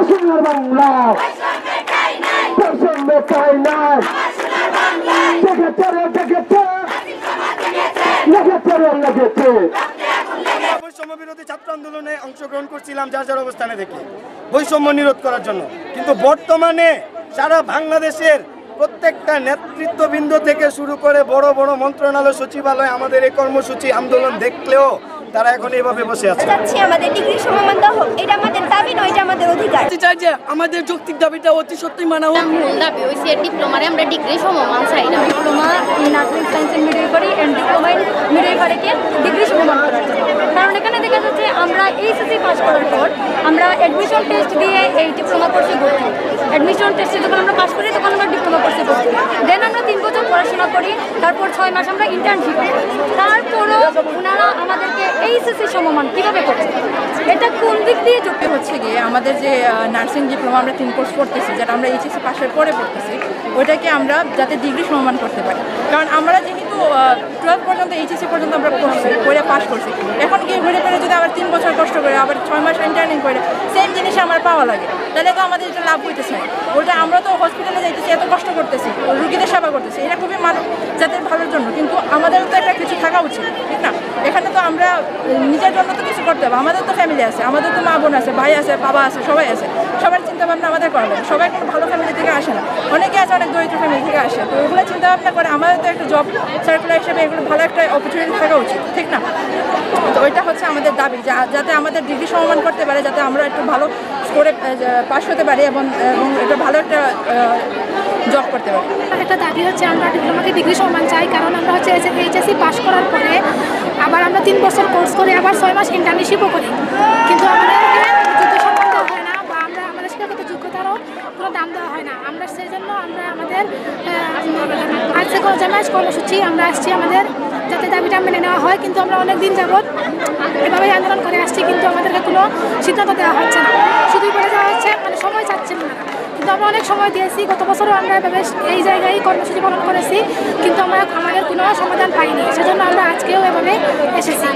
সোনার বাংলা বৈষম্যে ঠাঁই নাই লেগেছে লেগেছে বৈষম্য বিরোধী ছাত্র আন্দোলনে অংশগ্রহণ করছিলাম যার যার অবস্থানে থেকে বৈষম্য নিরোধ করার জন্য, কিন্তু বর্তমানে সারা বাংলাদেশের প্রত্যেকটা নেতৃত্ববৃন্দ থেকে শুরু করে বড় বড় মন্ত্রণালয় সচিবালয় আমাদের এই কর্মসূচি আন্দোলন দেখলেও তারা এখন এইভাবে বসে আছে। আমাদের ডিগ্রি সমমান হোক, এটা আমাদের দাবি নয়, এটা আমাদের অধিকার। চাই যে আমাদের যৌক্তিক দাবিটা অতি সত্যি মানা হোক। মূল দাবি হইছে ডিপ্লোমারে আমরা ডিগ্রি সমমান চাই না। Diploma in nursing science and midwifery and diploma in মিডওয়াইফারিকে ডিগ্রি সমমান করার জন্য। কারণ এখানে দেখা যাচ্ছে আমরা এইচএসসি পাস করার পর আমরা অ্যাডমিশন টেস্ট দিয়ে এই ডিপ্লোমা কোর্সে ভর্তি। অ্যাডমিশন টেস্টে যখন আমরা পাস করি তখন আমরা ডিপ্লোমা কোর্সে ভর্তি। দেন আমরা 3 বছর পড়াশোনা করি, তারপর 6 মাস আমরা ইন্টার্নশিপ করি। তারপরও ওনারা আমাদেরকে এইচএসসি সমমান কীভাবে করছে, এটা কোন দিক দিয়ে যুক্ত হচ্ছে গিয়ে আমাদের যে নার্সিং ডিপ্লোমা আমরা 3 কোর্স করতেছি, যেটা আমরা এইচএসসি পাশের পরে পড়তেছি, ওইটাকে আমরা যাতে ডিগ্রি সমমান করতে পারি। কারণ আমরা যেহেতু 12 পর্যন্ত এইচএসসি পর্যন্ত আমরা করছি, করে পাস করছি, এখন গিয়ে ঘুরে ফিরে যদি আবার 3 বছর কষ্ট করে আবার 6 মাস ইন্টার্নিং করে সেম জিনিস আমার পাওয়া লাগে, তাহলে তো আমাদের এটা লাভ হইতেছে না। ওটা আমরা তো হসপিটালে যাইতেছি, এত কষ্ট করতেছি, রুগীদের সেবা করতেছি, এটা খুবই মানব জাতির ভালোর জন্য, কিন্তু আমাদেরও তো একটা কিছু থাকা উচিত, ঠিক না? এখানে তো আমরা নিজের জন্য তো কিছু করতে হবে, আমাদের তো ফ্যামিলি আছে, আমাদের তো মা বোন আছে, ভাই আছে, বাবা আছে, সবাই আছে, সবার চিন্তা ভাবনা আমাদের করা লাগে। সবাই কোনো ভালো ফ্যামিলি থেকে আসে না, অনেকে আছে অনেক দরিদ্র ফ্যামিলি থেকে আসে, তো ওগুলো চিন্তা ভাবনা করে আমাদের তো একটা জব সার্কুলার হিসেবে এগুলো ভালো একটা অপরচুনিটি থাকা উচিত, ঠিক না? তো ওইটা হচ্ছে আমাদের দাবি, যাতে আমাদের ডিগ্রি সমমান করতে পারে, যাতে আমরা একটু ভালো স্কোরে পাস হতে পারি এবং এটা ভালো একটা জব করতে পারি। একটা দাবি হচ্ছে আমরা ডিপ্লোমাকে ডিগ্রি সমমান চাই, কারণ আমরা হচ্ছে এইচএসসি পাস করার পরে আবার আমরা 3 বছর কোর্স করে আবার 6 মাস ইন্টার্নশিপও করি, কিন্তু আমাদেরকে যোগ্য সম্মান দেওয়া হয় না, বা আমাদের শিক্ষাগত যোগ্যতারও কোনো দাম দেওয়া হয় না। আমরা সেই জন্য আমরা আমাদের আজকে জামায়াত কর্মসূচি আমরা আসছি আমাদের যাতে দাবিটা মেনে নেওয়া হয়, কিন্তু আমরা অনেক দিন যাবৎ এভাবেই আন্দোলন করে আসছি, কিন্তু আমাদেরকে কোনো সিদ্ধান্ত দেওয়া হচ্ছে না, শুধুই বলে দেওয়া হচ্ছে মানে সময় চাচ্ছেন না। কিন্তু আমরা অনেক সময় দিয়েছি, গত বছরও আমরা এভাবে এই জায়গায় কর্মসূচি পালন করেছি, কিন্তু আমরা আমাদের কোনো সমাধান পাইনি, সেজন্য আমরা আজকেও এভাবে এসেছি।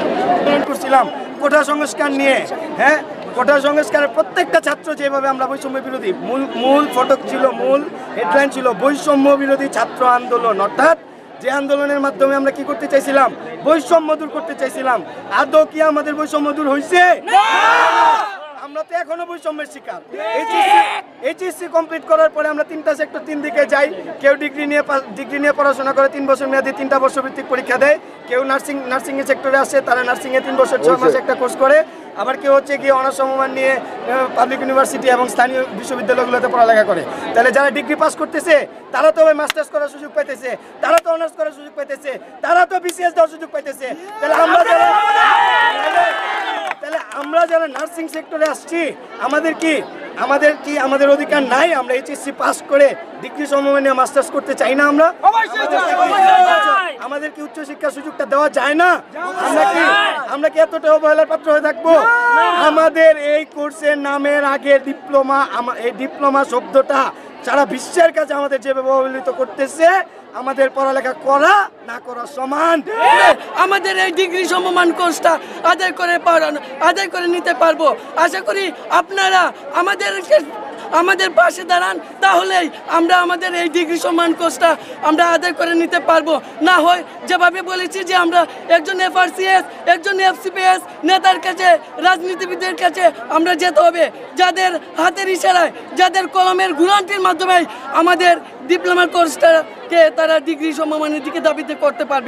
করছিলাম কোটা সংস্কার নিয়ে, হ্যাঁ, কোটা সংস্কারের প্রত্যেকটা ছাত্র যেভাবে আমরা বৈষম্য বিরোধী মূল ফটক ছিল, মূল হেডলাইন ছিল বৈষম্য বিরোধী ছাত্র আন্দোলন, অর্থাৎ যে আন্দোলনের মাধ্যমে আমরা কি করতে চাইছিলাম, বৈষম্য দূর করতে চাইছিলাম। আদৌ কি আমাদের বৈষম্য দূর হয়েছে? আমরা তো এখনো বৈষম্যের শিকার। এইচএসসি কমপ্লিট করার পরে আমরা 3টা সেক্টর 3 দিকে যাই। কেউ ডিগ্রি নিয়ে পড়াশোনা করে 3 বছর মেয়াদী 3টা বর্ষভিত্তিক পরীক্ষা দেয়। কেউ নার্সিং এর সেক্টরে আসে, তারা নার্সিং এ 3 বছর 6 মাস একটা কোর্স করে। আবার কেউ হচ্ছে গিয়ে অনার্স সমমান নিয়ে পাবলিক ইউনিভার্সিটি এবং স্থানীয় বিশ্ববিদ্যালয়গুলোতে পড়ালেখা করে। তাহলে যারা ডিগ্রি পাস করতেছে তারা তো মাস্টার্স করার সুযোগ পাইতেছে, তারা তো অনার্স করার সুযোগ পাইতেছে, তারা তো বিসিএস দেওয়ার সুযোগ পাইতেছে। তাহলে আমরা যারা নার্সিং সেক্টরে আসছি আমাদের অধিকার নাই? আমরা এইচএসসি পাস করে ডিগ্রি সমমানে মাস্টার্স করতে চাই না? আমাদের কি উচ্চশিক্ষার সুযোগটা দেওয়া যায় না? আমরা কি এতটা অবহেলার পাত্র হয়ে থাকবো? আমাদের এই কোর্সের নামের আগে ডিপ্লোমা, এই ডিপ্লোমা শব্দটা সারা বিশ্বের কাছে আমাদের যেভাবে অবহেলিত করতেছে, আমাদের পড়ালেখা করা না করা সমান। আমাদের এই ডিগ্রি সমমান কোর্সটা আদায় করে নিতে পারবো। আশা করি আপনারা আমাদের পাশে দাঁড়ান, তাহলেই আমরা আমাদের এই ডিগ্রি সম্মান কোর্সটা আমরা আদায় করে নিতে পারবো। না হয় যেভাবে বলেছি যে আমরা একজন এফআরসিএস, একজন এফসিপিএস নেতার কাছে, রাজনীতিবিদদের কাছে আমরা যেতে হবে, যাদের হাতের ইশারায়, যাদের কলমের গুণান্তির মাধ্যমে আমাদের ডিপ্লোমা কোর্সটাকে তারা ডিগ্রি সমমানের দিকে দাবিতে করতে পারবে।